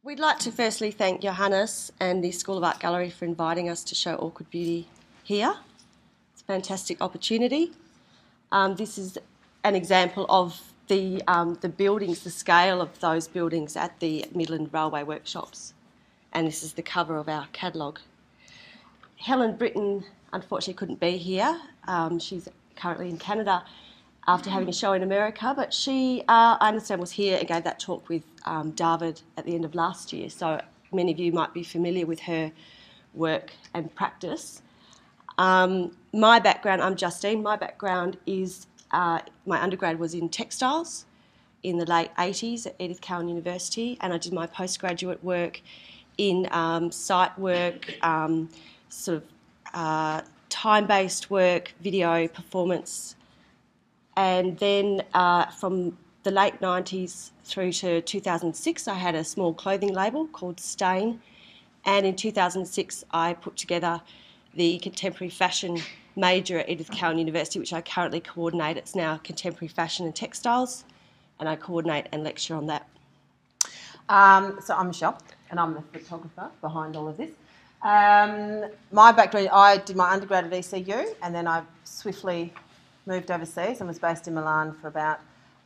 We'd like to firstly thank Johannes and the School of Art Gallery for inviting us to show Awkward Beauty here. It's a fantastic opportunity. This is an example of the buildings, the scale of those buildings at the Midland railway workshops. And this is the cover of our catalogue. Helen Britton unfortunately couldn't be here. She's currently in Canada after having a show in America, but she, I understand, was here and gave that talk with David at the end of last year, so many of you might be familiar with her work and practice. My background, I'm Justine, my background is, my undergrad was in textiles in the late 80s at Edith Cowan University, and I did my postgraduate work in site work, time-based work, video, performance. And then from the late 90s through to 2006, I had a small clothing label called Stain. And in 2006, I put together the contemporary fashion major at Edith Cowan University, which I currently coordinate. It's now contemporary fashion and textiles, and I coordinate and lecture on that. So I'm Michelle, and I'm the photographer behind all of this. My background, I did my undergrad at ECU, and then I swiftly moved overseas and was based in Milan for about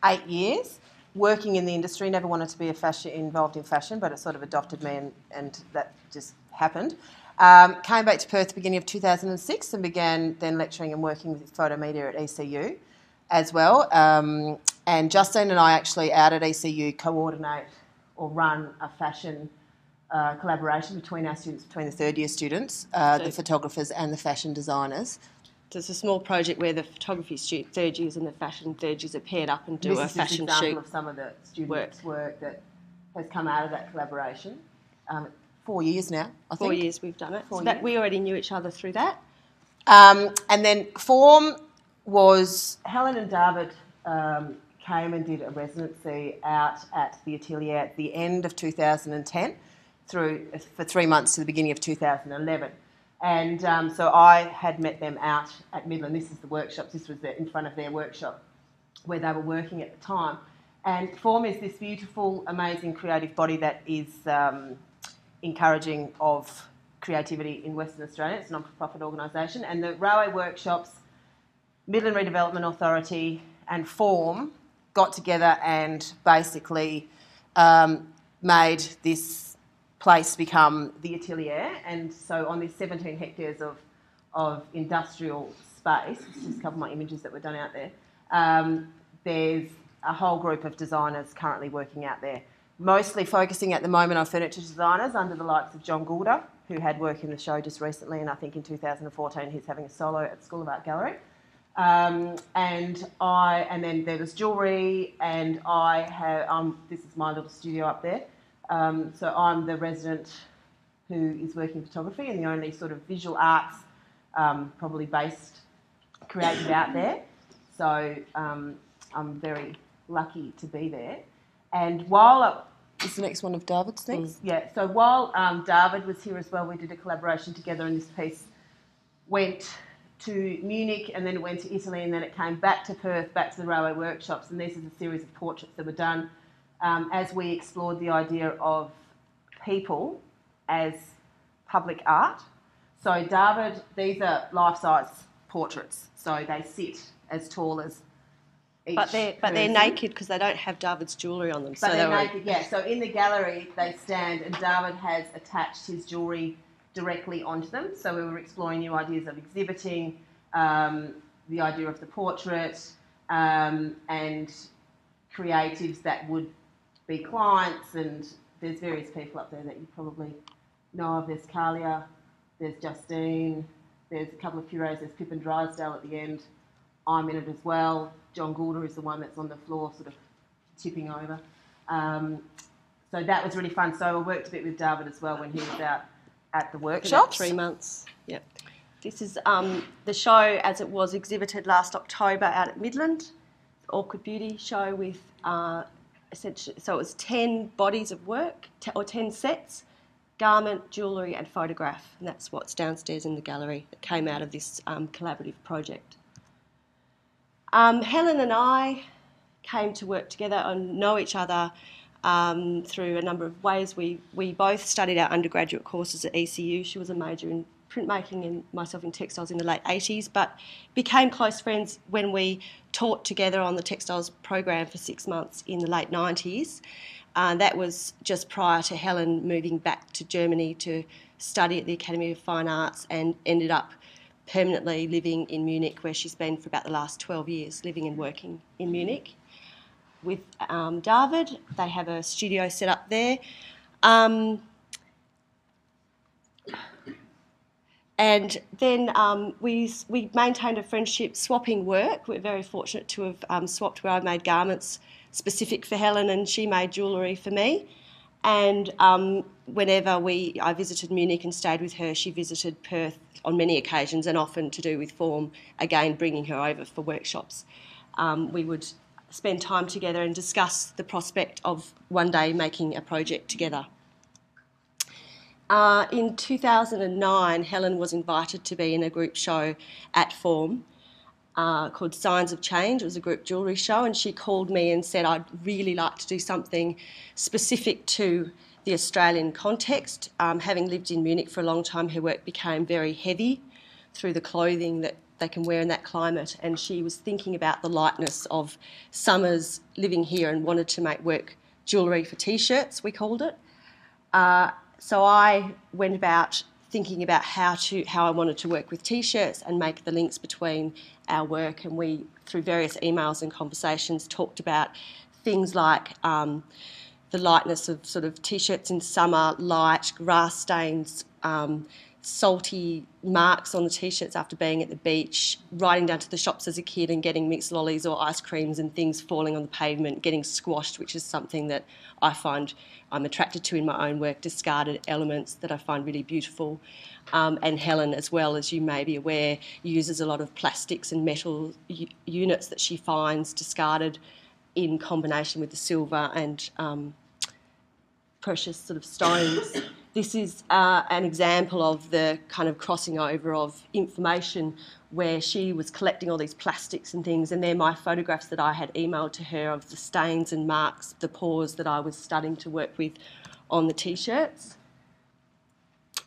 8 years, working in the industry. Never wanted to be involved in fashion, but it sort of adopted me, and that just happened. Came back to Perth at the beginning of 2006 and began then lecturing and working with photo media at ECU as well. And Justine and I actually out at ECU coordinate or run a fashion collaboration between our students, between the third year students, the photographers and the fashion designers. So it's a small project where the photography third years and the fashion third years are paired up and do a fashion shoot. This is an example of some of the students' work that has come out of that collaboration. 4 years now, I think. 4 years we've done it. We already knew each other through that. And then form was Helen and David came and did a residency out at the Atelier at the end of 2010 for 3 months to the beginning of 2011. And so I had met them out at Midland. This is the workshops. This was in front of their workshop where they were working at the time. And Form is this beautiful, amazing creative body that is encouraging of creativity in Western Australia. It's a non-profit organisation. And the railway workshops, Midland Redevelopment Authority and Form got together and basically made this place become the Atelier. And so on these 17 hectares of industrial space, this is just a couple of my images that were done out there, there's a whole group of designers currently working out there, mostly focusing at the moment on furniture designers under the likes of John Goulder, who had work in the show just recently, and I think in 2014 he's having a solo at School of Art Gallery. And then there was jewellery, and I have this is my little studio up there. So I'm the resident who is working in photography and the only sort of visual arts probably based creative out there. So I'm very lucky to be there. And while is the next one of David's things? Yeah, so while David was here as well, we did a collaboration together, and this piece went to Munich and then it went to Italy, and then it came back to Perth, back to the railway workshops, and this is a series of portraits that were done as we explored the idea of people as public art. So David, these are life-size portraits, so they sit as tall as each But they're naked because they don't have David's jewellery on them. But they're naked, yeah. So in the gallery they stand, and David has attached his jewellery directly onto them. So we were exploring new ideas of exhibiting, the idea of the portrait, and creatives that would be clients, and there's various people up there that you probably know of. There's Kalia, there's Justine, there's a couple of curators, there's Pippin Drysdale at the end. I'm in it as well. John Goulder is the one that's on the floor sort of tipping over. So that was really fun. So I worked a bit with David as well when he was out at the workshops. 3 months, yep. This is the show as it was exhibited last October out at Midland, the Awkward Beauty show with essentially, so it was 10 bodies of work, or 10 sets, garment, jewellery and photograph, and that's what's downstairs in the gallery that came out of this collaborative project. Helen and I came to work together and know each other through a number of ways. We both studied our undergraduate courses at ECU. She was a major in printmaking and myself in textiles in the late 80s, but became close friends when we taught together on the textiles program for 6 months in the late 90s. That was just prior to Helen moving back to Germany to study at the Academy of Fine Arts, and ended up permanently living in Munich, where she's been for about the last 12 years, living and working in Munich. With David, they have a studio set up there. And then we maintained a friendship swapping work. We're very fortunate to have swapped, where I made garments specific for Helen and she made jewellery for me. And whenever I visited Munich and stayed with her, she visited Perth on many occasions, and often to do with form, again bringing her over for workshops. We would spend time together and discuss the prospect of one day making a project together. In 2009, Helen was invited to be in a group show at Form called Signs of Change. It was a group jewellery show, and she called me and said, I'd really like to do something specific to the Australian context. Having lived in Munich for a long time, her work became very heavy through the clothing that they can wear in that climate, and she was thinking about the lightness of summers living here and wanted to make work jewellery for T-shirts, we called it. So I went about thinking about how I wanted to work with T-shirts and make the links between our work, and we, through various emails and conversations, talked about things like the lightness of sort of T-shirts in summer, light, grass stains, salty marks on the T-shirts after being at the beach, riding down to the shops as a kid and getting mixed lollies or ice creams and things falling on the pavement, getting squashed, which is something that I find I'm attracted to in my own work, discarded elements that I find really beautiful. And Helen, as well, as you may be aware, uses a lot of plastics and metal units that she finds discarded in combination with the silver and precious sort of stones. This is an example of the kind of crossing over of information, where she was collecting all these plastics and things, and they're my photographs that I had emailed to her of the stains and marks, the pores that I was starting to work with on the T-shirts.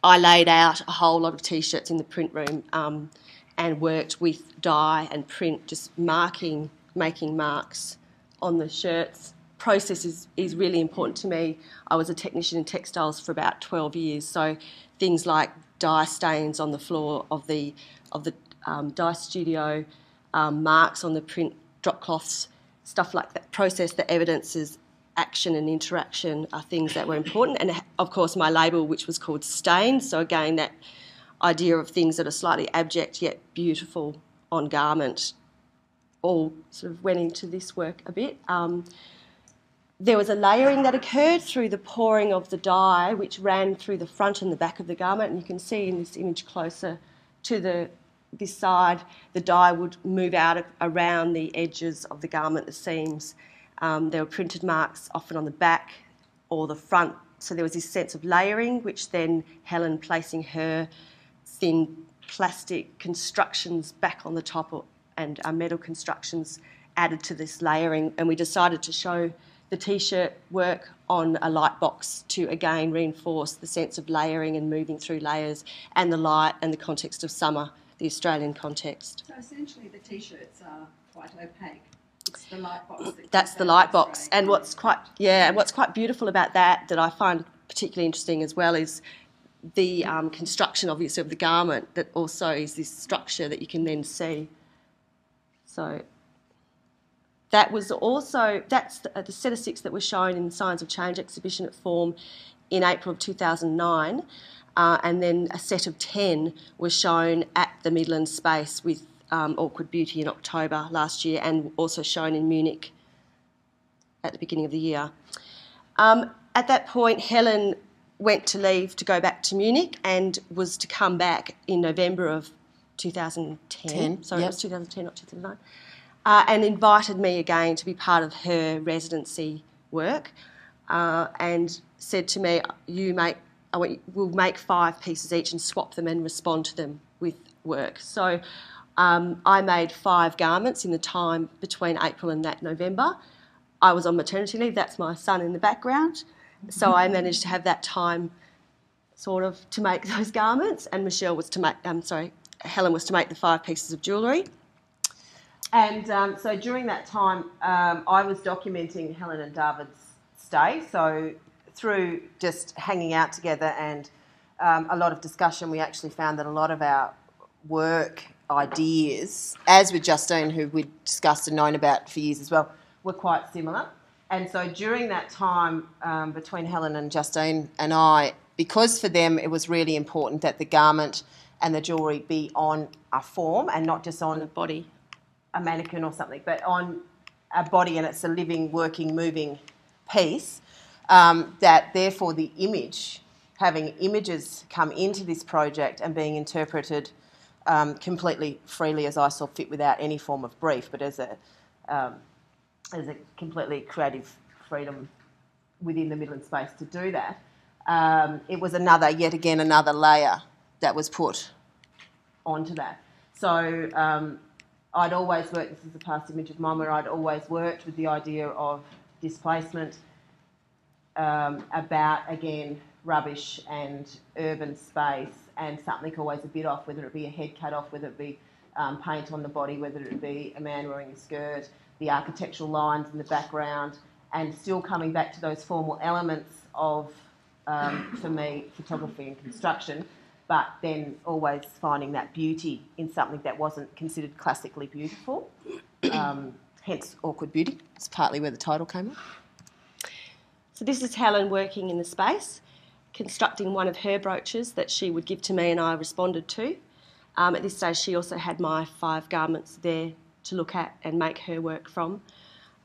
I laid out a whole lot of T-shirts in the print room and worked with dye and print, just making marks on the shirts. Process is really important to me. I was a technician in textiles for about 12 years, so things like dye stains on the floor of the dye studio, marks on the print drop cloths, stuff like that. Process that evidences action and interaction are things that were important. And of course my label, which was called Stains, so again that idea of things that are slightly abject yet beautiful on garment, all sort of went into this work a bit. There was a layering that occurred through the pouring of the dye, which ran through the front and the back of the garment, and you can see in this image closer to this side, the dye would move out around the edges of the garment, the seams. There were printed marks often on the back or the front, so there was this sense of layering, which then Helen placing her thin plastic constructions back on the top, and metal constructions added to this layering, and we decided to show the T-shirt work on a light box to again reinforce the sense of layering and moving through layers, and the light and the context of summer, the Australian context. So essentially the T-shirts are quite opaque. It's the light box. That's the light box, and what's quite beautiful about that I find particularly interesting as well is the construction, obviously, of the garment, that also is this structure that you can then see. So that's the set of 6 that was shown in the Signs of Change exhibition at Form in April of 2009, and then a set of 10 was shown at the Midland space with Awkward Beauty in October last year, and also shown in Munich at the beginning of the year. At that point, Helen went to leave to go back to Munich and was to come back in November of 2010. Sorry, yep. It was 2010, not 2009. And invited me again to be part of her residency work, and said to me, we'll make 5 pieces each and swap them and respond to them with work. So I made 5 garments in the time between April and that November. I was on maternity leave. That's my son in the background. So I managed to have that time sort of to make those garments, and Helen was to make the 5 pieces of jewellery. And so during that time, I was documenting Helen and David's stay. So through just hanging out together and a lot of discussion, we actually found that a lot of our work ideas, as with Justine, who we'd discussed and known about for years as well, were quite similar. And so during that time between Helen and Justine and I, because for them it was really important that the garment and the jewellery be on a form and not just on a body, a mannequin or something, but on a body, and it's a living, working, moving piece, that therefore the image, having images come into this project and being interpreted completely freely as I saw fit without any form of brief, but as a completely creative freedom within the Midland space to do that, it was yet again another layer that was put onto that. So I'd always worked, this is a past image of mine, where I'd always worked with the idea of displacement, about, again, rubbish and urban space, and something always a bit off, whether it be a head cut off, whether it be paint on the body, whether it be a man wearing a skirt, the architectural lines in the background, and still coming back to those formal elements of, for me, photography and construction, but then always finding that beauty in something that wasn't considered classically beautiful, hence Awkward Beauty. It's partly where the title came from. So this is Helen working in the space, constructing one of her brooches that she would give to me and I responded to. At this stage, she also had my 5 garments there to look at and make her work from.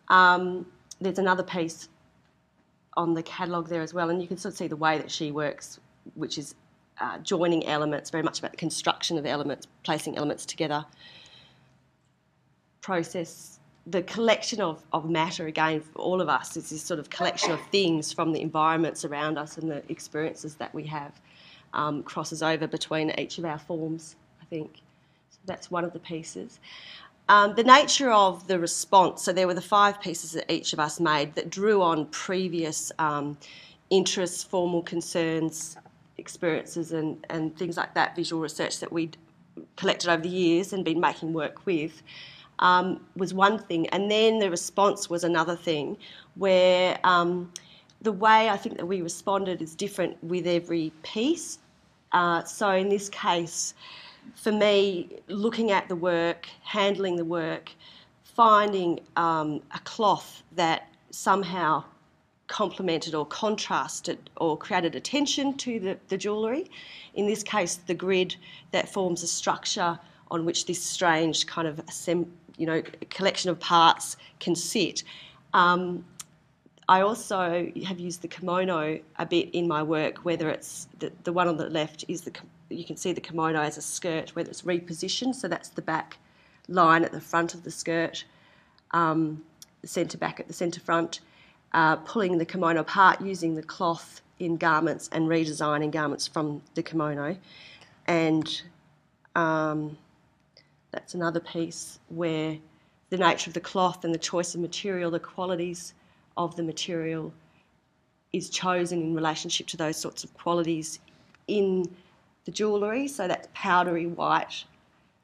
There's another piece on the catalogue there as well, and you can sort of see the way that she works, which is joining elements, very much about the construction of elements, placing elements together, process. The collection of matter, again, for all of us, is this sort of collection of things from the environments around us and the experiences that we have, crosses over between each of our forms, I think. So that's one of the pieces. The nature of the response, so there were the 5 pieces that each of us made that drew on previous interests, formal concerns, experiences and things like that, visual research that we'd collected over the years and been making work with, was one thing. And then the response was another thing, where the way I think that we responded is different with every piece. So in this case, for me, looking at the work, handling the work, finding a cloth that somehow complemented or contrasted or created attention to the jewellery. In this case, the grid that forms a structure on which this strange kind of collection of parts can sit. I also have used the kimono a bit in my work, whether it's the one on the left is you can see the kimono as a skirt, whether it's repositioned, so that's the back line at the front of the skirt, the centre back at the centre front, pulling the kimono apart, using the cloth in garments and redesigning garments from the kimono. And that's another piece where the nature of the cloth and the choice of material, the qualities of the material is chosen in relationship to those sorts of qualities in the jewellery. So that's powdery white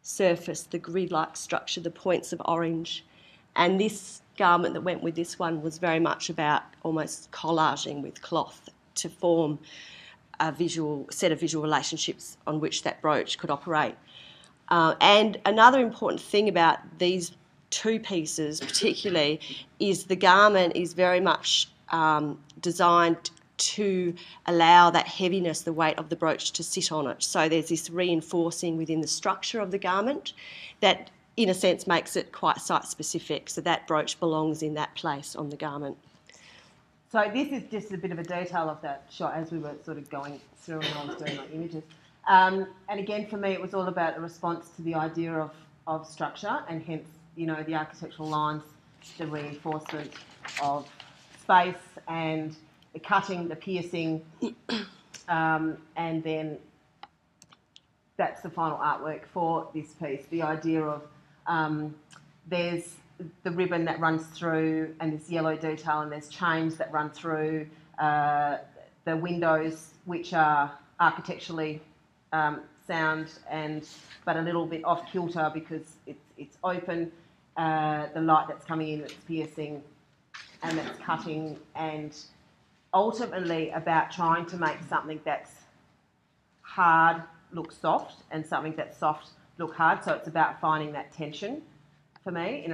surface, the grid-like structure, the points of orange. And this garment that went with this one was very much about almost collaging with cloth to form a set of visual relationships on which that brooch could operate. And another important thing about these 2 pieces particularly is the garment is very much designed to allow that heaviness, the weight of the brooch to sit on it. So there's this reinforcing within the structure of the garment that in a sense makes it quite site-specific, so that brooch belongs in that place on the garment. So this is just a bit of a detail of that shot as we were sort of going through and I was doing my images. And again, for me, it was all about a response to the idea of structure and hence, the architectural lines, the reinforcement of space and the cutting, the piercing, and then that's the final artwork for this piece. The idea of there's the ribbon that runs through, and this yellow detail, and there's chains that run through the windows, which are architecturally sound but a little bit off kilter because it's open. The light that's coming in that's piercing and that's cutting, and ultimately about trying to make something that's hard look soft and something that's soft look hard. So it's about finding that tension for me in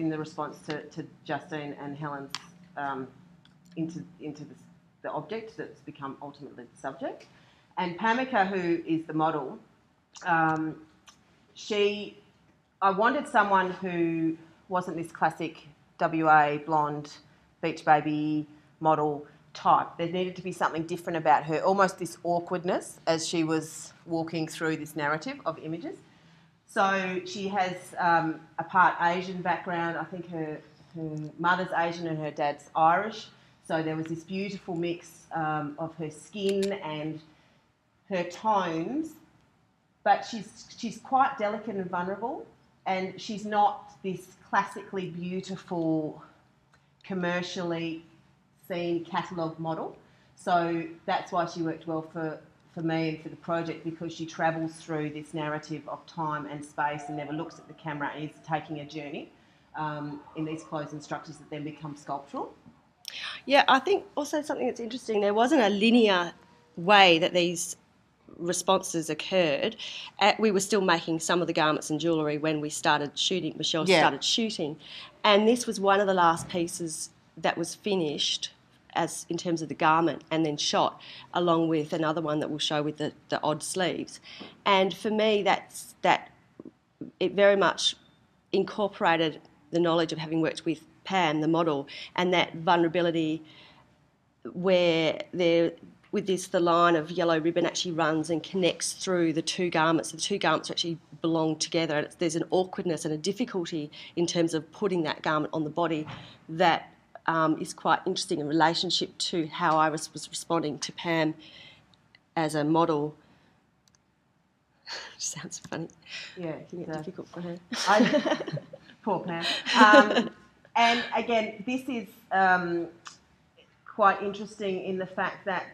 the response to Justine and Helen's into the object that's become ultimately the subject. And Pamika, who is the model, I wanted someone who wasn't this classic WA blonde beach baby model type. There needed to be something different about her, almost this awkwardness as she was walking through this narrative of images. So she has a part Asian background. I think her mother's Asian and her dad's Irish. So there was this beautiful mix of her skin and her tones, but she's quite delicate and vulnerable, and she's not this classically beautiful, commercially seen catalogue model. So that's why she worked well for me and for the project, because she travels through this narrative of time and space and never looks at the camera and is taking a journey in these clothes and structures that then become sculptural. Yeah, I think also something that's interesting, there wasn't a linear way that these responses occurred. We were still making some of the garments and jewellery when we started shooting. Michelle started shooting, and this was one of the last pieces that was finished as in terms of the garment and then shot, along with another one that we'll show with the odd sleeves. And for me, that it very much incorporated the knowledge of having worked with Pam, the model, and that vulnerability where the line of yellow ribbon actually runs and connects through the two garments. The two garments actually belong together, and there's an awkwardness and a difficulty in terms of putting that garment on the body that is quite interesting in relationship to how I was responding to Pam as a model. Sounds funny. Yeah, it's difficult for her. Poor Pam. And again, this is quite interesting in the fact that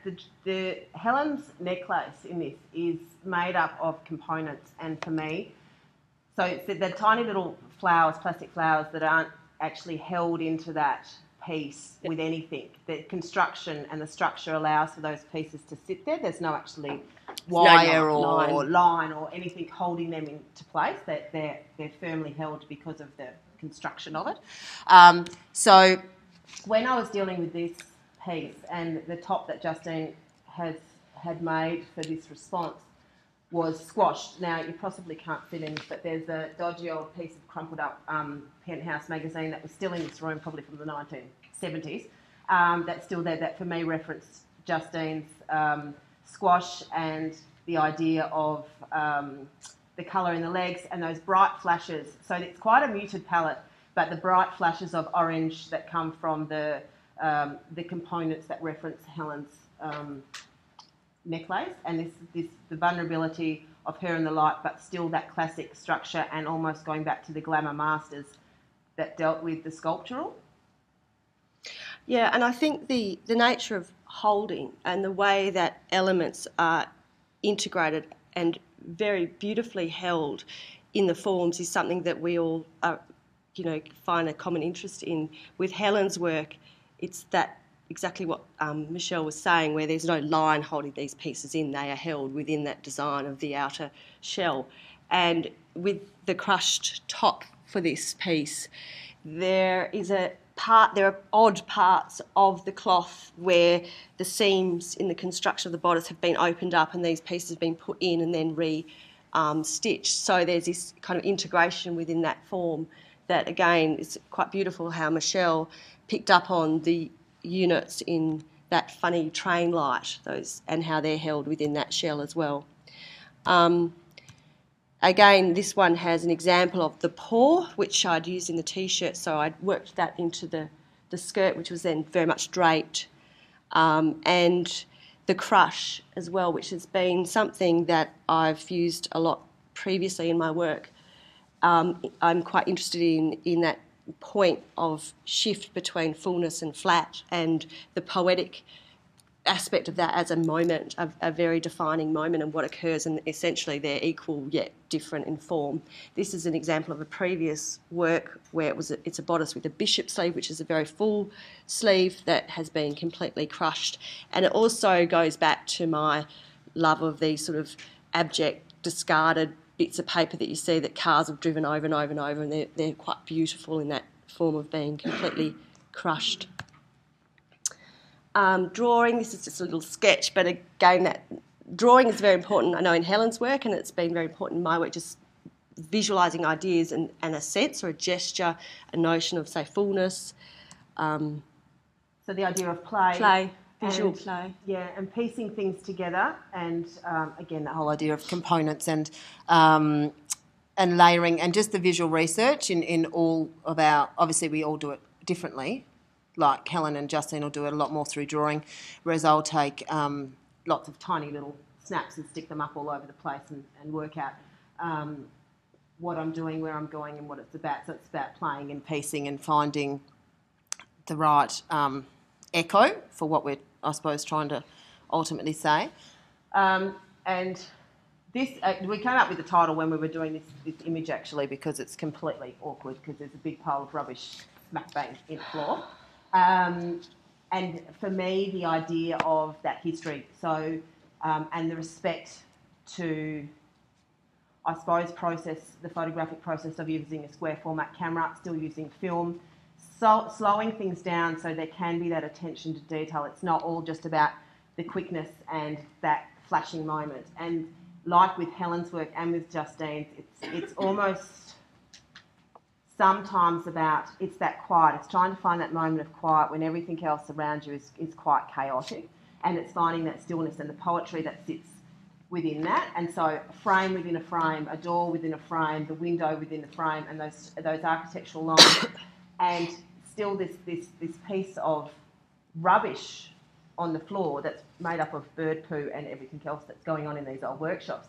the Helen's necklace in this is made up of components, and for me, so it's the tiny little flowers, plastic flowers that aren't actually held into that piece with anything. The construction and the structure allows for those pieces to sit there. There's no actually wire or line or anything holding them into place. They're firmly held because of the construction of it. So when I was dealing with this piece and the top that Justine had made for this response was squashed. Now, you possibly can't fit in, but there's a dodgy old piece of crumpled up Penthouse magazine that was still in this room, probably from the 1970s, that's still there, that for me referenced Justine's squash and the idea of the colour in the legs and those bright flashes. So it's quite a muted palette, but the bright flashes of orange that come from the components that reference Helen's necklace, and the vulnerability of her in the light, but still that classic structure, and almost going back to the glamour masters that dealt with the sculptural. Yeah, and I think the nature of holding and the way that elements are integrated and very beautifully held in the forms is something that we all find a common interest in. With Helen's work, it's that exactly what Michelle was saying, where there's no line holding these pieces in. They are held within that design of the outer shell. And with the crushed top for this piece, there are odd parts of the cloth where the seams in the construction of the bodice have been opened up and these pieces have been put in and then stitched. So there's this kind of integration within that form that, again, is quite beautiful how Michelle picked up on the units in that funny train light, and how they're held within that shell as well. Again, this one has an example of the paw, which I'd used in the T-shirt, so I'd worked that into the skirt, which was then very much draped, and the crush as well, which has been something that I've used a lot previously in my work. I'm quite interested in that point of shift between fullness and flat, and the poetic aspect of that as a moment, a very defining moment, and what occurs, and essentially they're equal yet different in form. This is an example of a previous work where it's a bodice with a bishop sleeve, which is a very full sleeve that has been completely crushed. And it also goes back to my love of these sort of abject, discarded bits of paper that you see that cars have driven over and over and over, and they're quite beautiful in that form of being completely crushed. Drawing, this is just a little sketch, but again, that drawing is very important, I know, in Helen's work, and it's been very important in my work, just visualising ideas and a sense or a gesture, a notion of, say, fullness. So the idea of play. Visual play. Yeah, and piecing things together, and again, the whole idea of components and layering, and just the visual research in all of our, obviously we all do it differently. Like Helen and Justine will do it a lot more through drawing, whereas I'll take lots of tiny little snaps and stick them up all over the place and work out what I'm doing, where I'm going, and what it's about. So it's about playing and piecing and finding the right echo for what we're, I suppose, trying to ultimately say. And this, we came up with the title when we were doing this image, actually, because it's completely awkward, because there's a big pile of rubbish smack bang in the floor. And for me, the idea of that history, so and the respect to, I suppose, the photographic process of using a square format camera, still using film, so slowing things down so there can be that attention to detail. It's not all just about the quickness and that flashing moment. And like with Helen's work and with Justine's, it's almost sometimes about, it's that quiet. It's trying to find that moment of quiet when everything else around you is quite chaotic, and it's finding that stillness and the poetry that sits within that. And so a frame within a frame, a door within a frame, the window within the frame, and those architectural lines, and still this piece of rubbish on the floor that's made up of bird poo and everything else that's going on in these old workshops.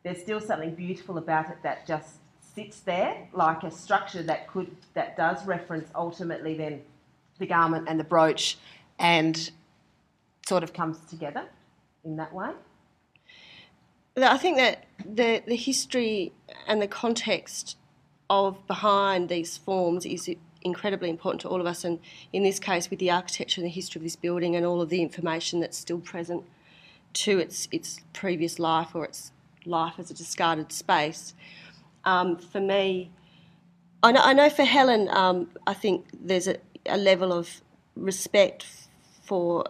There's still something beautiful about it that just sits there like a structure that does reference ultimately then the garment and the brooch, and sort of comes together in that way. I think that the history and the context of behind these forms is incredibly important to all of us, and in this case with the architecture and the history of this building and all of the information that's still present to its previous life or its life as a discarded space. For me, I know for Helen, I think there's a level of respect for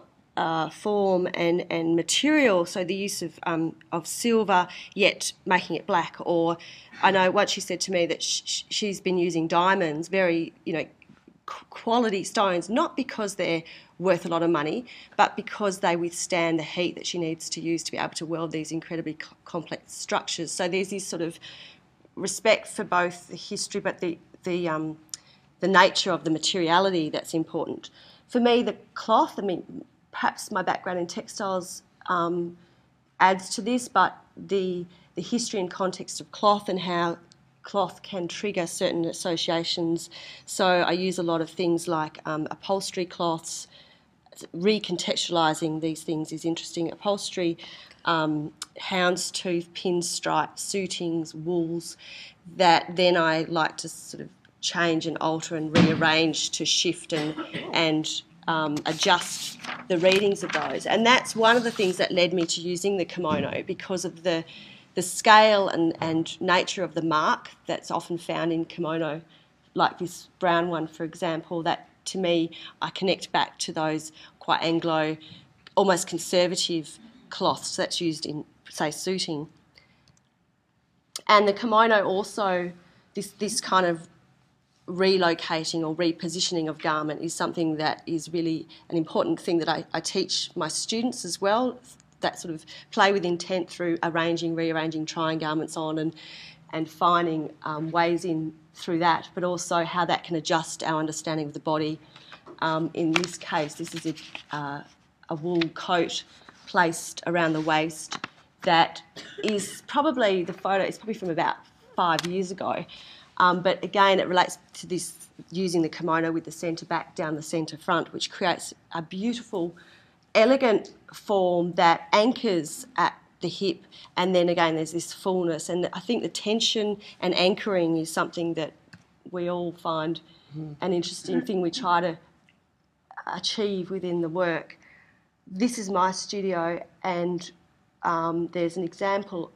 form and material, so the use of silver yet making it black. Or I know once she said to me that she's been using diamonds, very quality stones, not because they're worth a lot of money, but because they withstand the heat that she needs to use to be able to weld these incredibly complex structures. So there's this sort of respect for both the history but the nature of the materiality that's important. For me, the cloth, I mean, perhaps my background in textiles adds to this, but the history and context of cloth and how cloth can trigger certain associations. So I use a lot of things like upholstery cloths. Recontextualising these things is interesting. Upholstery, houndstooth, pinstripe, suitings, wools, that then I like to sort of change and alter and rearrange to shift and adjust the readings of those. And that's one of the things that led me to using the kimono, because of the scale and nature of the mark that's often found in kimono, like this brown one, for example, that to me I connect back to those quite Anglo, almost conservative cloths that's used in, say, suiting. And the kimono also, this kind of relocating or repositioning of garment is something that is really an important thing that I teach my students as well, that sort of play with intent through arranging, rearranging, trying garments on and finding ways in through that, but also how that can adjust our understanding of the body. In this case, this is a wool coat placed around the waist that is probably, the photo is probably from about 5 years ago. But again, it relates to this using the kimono with the centre back down the centre front, which creates a beautiful, elegant form that anchors at the hip, and then again there's this fullness. And I think the tension and anchoring is something that we all find an interesting thing we try to achieve within the work. This is my studio, and there's an example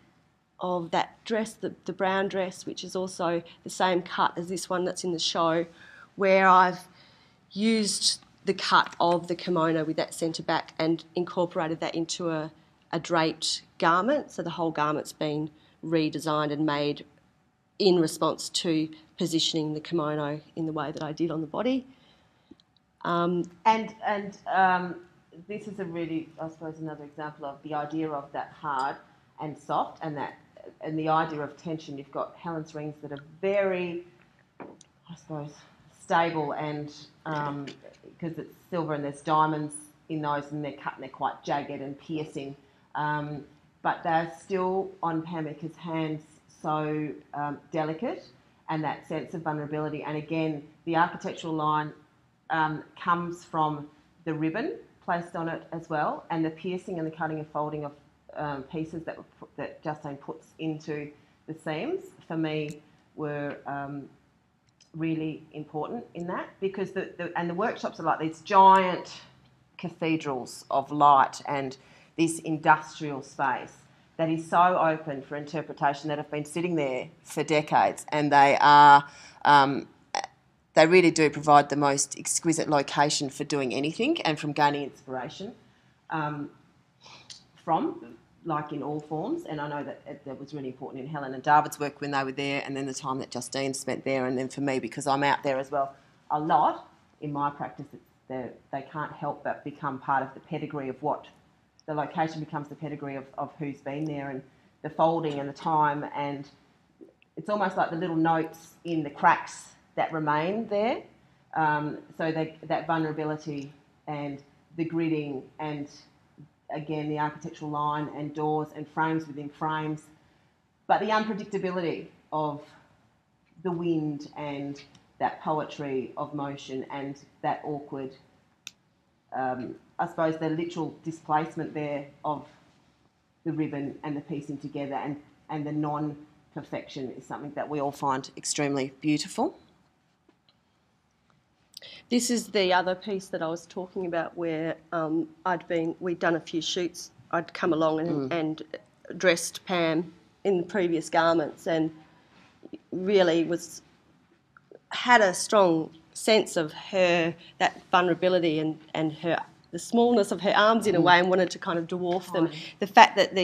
of that dress, the brown dress, which is also the same cut as this one that's in the show, where I've used the cut of the kimono with that centre back and incorporated that into a draped garment. So the whole garment's been redesigned and made in response to positioning the kimono in the way that I did on the body. This is a really, I suppose, another example of the idea of that hard and soft, and the idea of tension. You've got Helen's rings that are very, I suppose, stable, and because it's silver and there's diamonds in those, and they're cut and they're quite jagged and piercing, but they're still on Pamika's hands so delicate, and that sense of vulnerability. And again, the architectural line comes from the ribbon placed on it as well, and the piercing and the cutting and folding of pieces that Justine puts into the seams, for me, were really important in that, because the workshops are like these giant cathedrals of light and this industrial space that is so open for interpretation, that have been sitting there for decades, and they are they really do provide the most exquisite location for doing anything and from gaining inspiration from, like, in all forms. And I know that was really important in Helen and David's work when they were there, and then the time that Justine spent there, and then for me, because I'm out there as well a lot in my practice, they can't help but become part of the pedigree of what the location becomes, the pedigree of who's been there, and the folding and the time, and it's almost like the little notes in the cracks that remain there. So that vulnerability and the gridding, and again the architectural line and doors and frames within frames, but the unpredictability of the wind and that poetry of motion and that awkward, I suppose, the literal displacement there of the ribbon and the piecing together, and the non-perfection is something that we all find extremely beautiful. This is the other piece that I was talking about, where we'd done a few shoots. I'd come along and dressed Pam in the previous garments, and really had a strong sense of her, that vulnerability and the smallness of her arms in a way, and wanted to kind of dwarf them. The fact that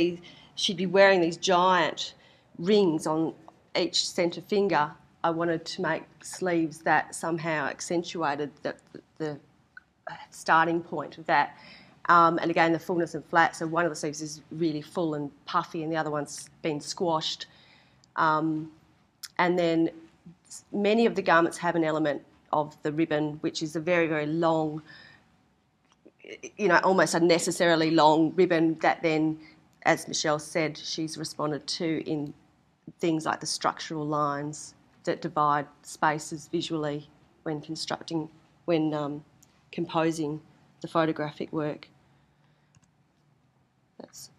she'd be wearing these giant rings on each centre finger, I wanted to make sleeves that somehow accentuated the starting point of that. And again, the fullness and flat. So one of the sleeves is really full and puffy, and the other one's been squashed. And then many of the garments have an element of the ribbon, which is a very, very long, almost unnecessarily long ribbon that then, as Michelle said, she's responded to in things like the structural lines that divide spaces visually when composing the photographic work. This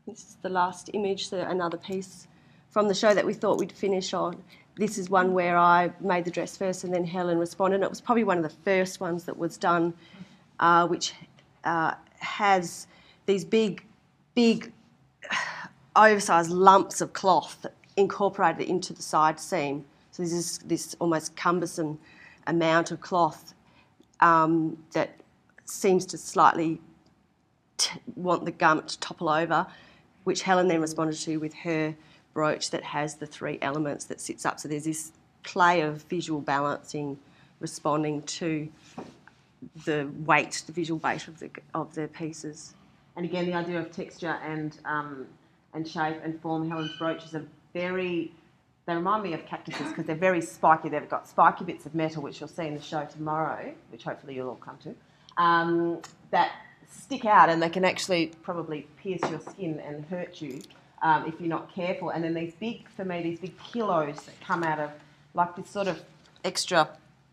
is the last image, another piece from the show that we thought we'd finish on. This is one where I made the dress first and then Helen responded. It was probably one of the first ones that was done, which has these big oversized lumps of cloth incorporated into the side seam. So there's this almost cumbersome amount of cloth that seems to slightly want the garment to topple over, which Helen then responded to with her brooch that has the three elements that sits up. So there's this play of visual balancing responding to the weight, the visual weight of the pieces. And again, the idea of texture and shape and form. Helen's brooches are they remind me of cactuses because they're very spiky. They've got spiky bits of metal, which you'll see in the show tomorrow, which hopefully you'll all come to, that stick out, and they can actually probably pierce your skin and hurt you if you're not careful. And then these big kilos that come out of like this sort of extra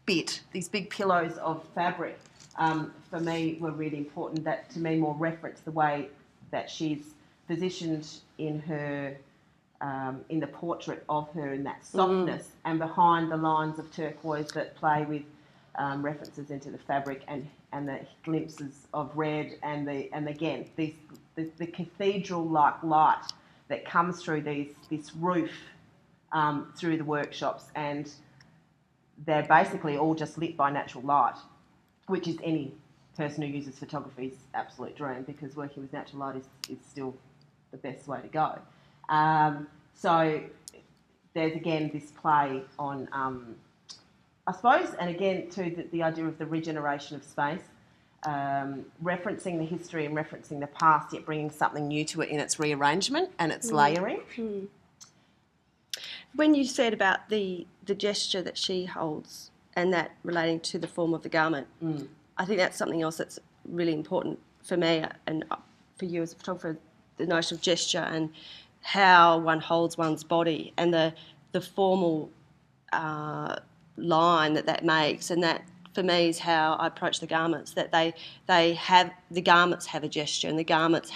bit, these big pillows of fabric, for me were really important. That to me more reference the way that she's positioned in her, in the portrait of her, in that softness, and behind the lines of turquoise that play with references into the fabric and the glimpses of red and again the cathedral-like light that comes through this roof through the workshops, and they're basically all just lit by natural light, which is any person who uses photography's absolute dream, because working with natural light is still the best way to go. So there's again this play on, I suppose, and again too the idea of the regeneration of space, referencing the history and referencing the past, yet bringing something new to it in its rearrangement and its layering. When you said about the gesture that she holds and that relating to the form of the garment, I think that's something else that's really important for me and for you as a photographer, the notion of gesture and how one holds one's body and the formal line that makes, and that for me is how I approach the garments, that the garments have a gesture and the garments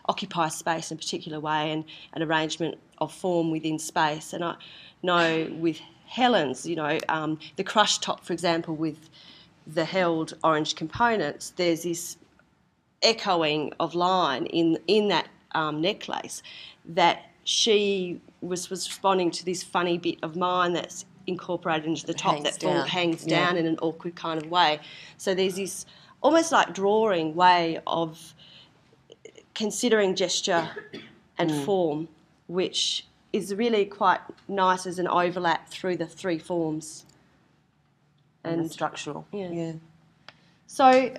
occupy space in a particular way and an arrangement of form within space. And I know with Helen's, the crush top, for example, with the held orange components, there's this echoing of line in that necklace that she was responding to this funny bit of mine that's incorporated into the top that hangs down in an awkward kind of way. So there's this almost like drawing way of considering gesture and form, which is really quite nice as an overlap through the three forms. And structural. Yeah. So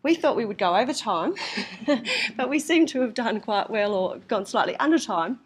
we thought we would go over time, but we seem to have done quite well or gone slightly under time.